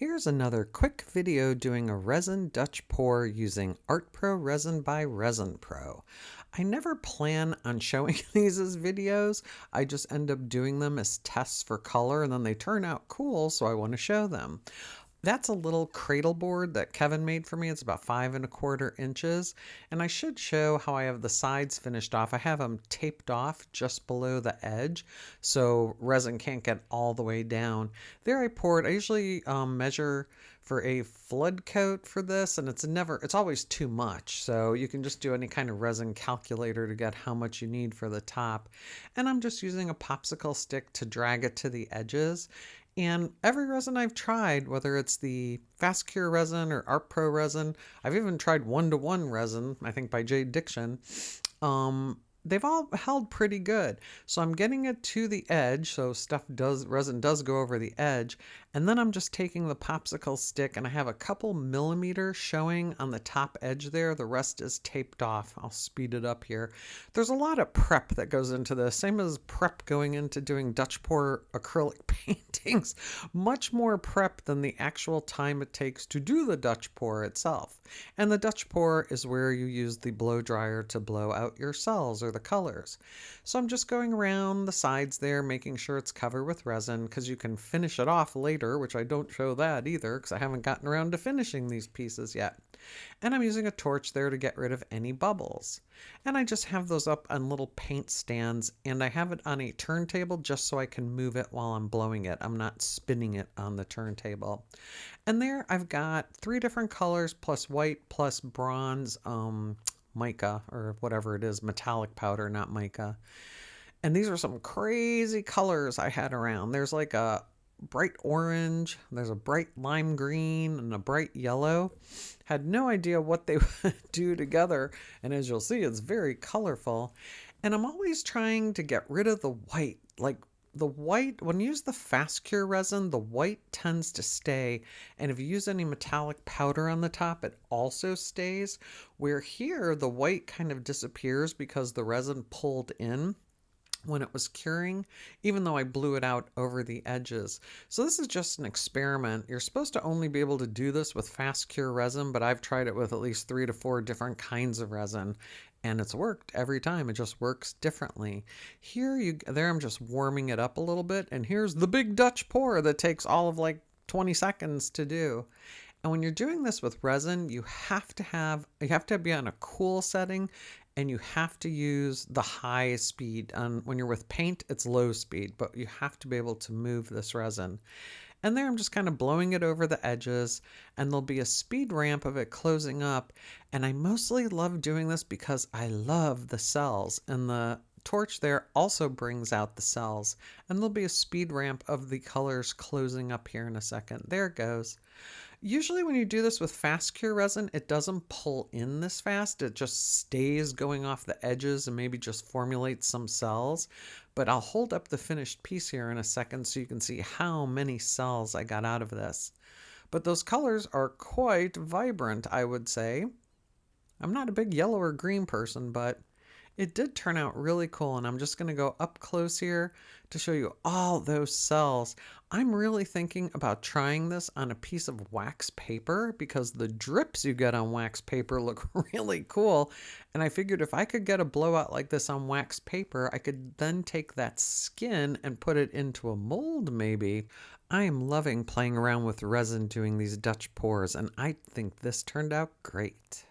Here's another quick video doing a Resin Dutch Pour using Art Pro Resin by Resin Pro. I never plan on showing these as videos. I just end up doing them as tests for color and then they turn out cool, so I want to show them. That's a little cradle board that Kevin made for me. It's about 5¼ inches. And I should show how I have the sides finished off. I have them taped off just below the edge so resin can't get all the way down. There I poured. I usually measure for a flood coat for this, and it's always too much. So you can just do any kind of resin calculator to get how much you need for the top. And I'm just using a popsicle stick to drag it to the edges. And every resin I've tried, whether it's the Fast Cure resin or Art Pro resin, I've even tried 1-to-1 resin, I think by Jade Diction, they've all held pretty good. So I'm getting it to the edge, so resin does go over the edge, and then I'm just taking the popsicle stick and I have a couple millimeters showing on the top edge there. The rest is taped off. I'll speed it up here. There's a lot of prep that goes into this, same as prep going into doing Dutch pour acrylic paintings. Much more prep than the actual time it takes to do the Dutch pour itself. And the Dutch pour is where you use the blow dryer to blow out your cells or the colors. So I'm just going around the sides there, making sure it's covered with resin, because you can finish it off later, which I don't show that either because I haven't gotten around to finishing these pieces yet. And I'm using a torch there to get rid of any bubbles. And I just have those up on little paint stands, and I have it on a turntable just so I can move it while I'm blowing it. I'm not spinning it on the turntable. And there I've got 3 different colors plus white plus bronze mica, or whatever it is, metallic powder, not mica. And these are some crazy colors I had around. There's like a bright orange, there's a bright lime green, and a bright yellow. Had no idea what they would do together, and as you'll see, it's very colorful. And I'm always trying to get rid of the white. Like the white, when you use the Fast Cure resin, the white tends to stay, and if you use any metallic powder on the top, it also stays. Where here, the white kind of disappears because the resin pulled in when it was curing, even though I blew it out over the edges. So this is just an experiment. You're supposed to only be able to do this with Fast Cure resin, but I've tried it with at least 3 to 4 different kinds of resin, and it's worked every time. It just works differently. There I'm just warming it up a little bit, and here's the big Dutch pour that takes all of like 20 seconds to do. And when you're doing this with resin, you have to be on a cool setting, and you have to use the high speed. When you're with paint, it's low speed, but you have to be able to move this resin. And there I'm just kind of blowing it over the edges, and there'll be a speed ramp of it closing up. And I mostly love doing this because I love the cells, and the torch there also brings out the cells, and there'll be a speed ramp of the colors closing up here in a second. There it goes. Usually when you do this with Fast Cure resin, it doesn't pull in this fast. It just stays going off the edges and maybe just formulates some cells. But I'll hold up the finished piece here in a second so you can see how many cells I got out of this. But those colors are quite vibrant, I would say. I'm not a big yellow or green person, but it did turn out really cool, and I'm just going to go up close here to show you all those cells. I'm really thinking about trying this on a piece of wax paper because the drips you get on wax paper look really cool, and I figured if I could get a blowout like this on wax paper, I could then take that skin and put it into a mold maybe. I am loving playing around with resin doing these Dutch pours, and I think this turned out great.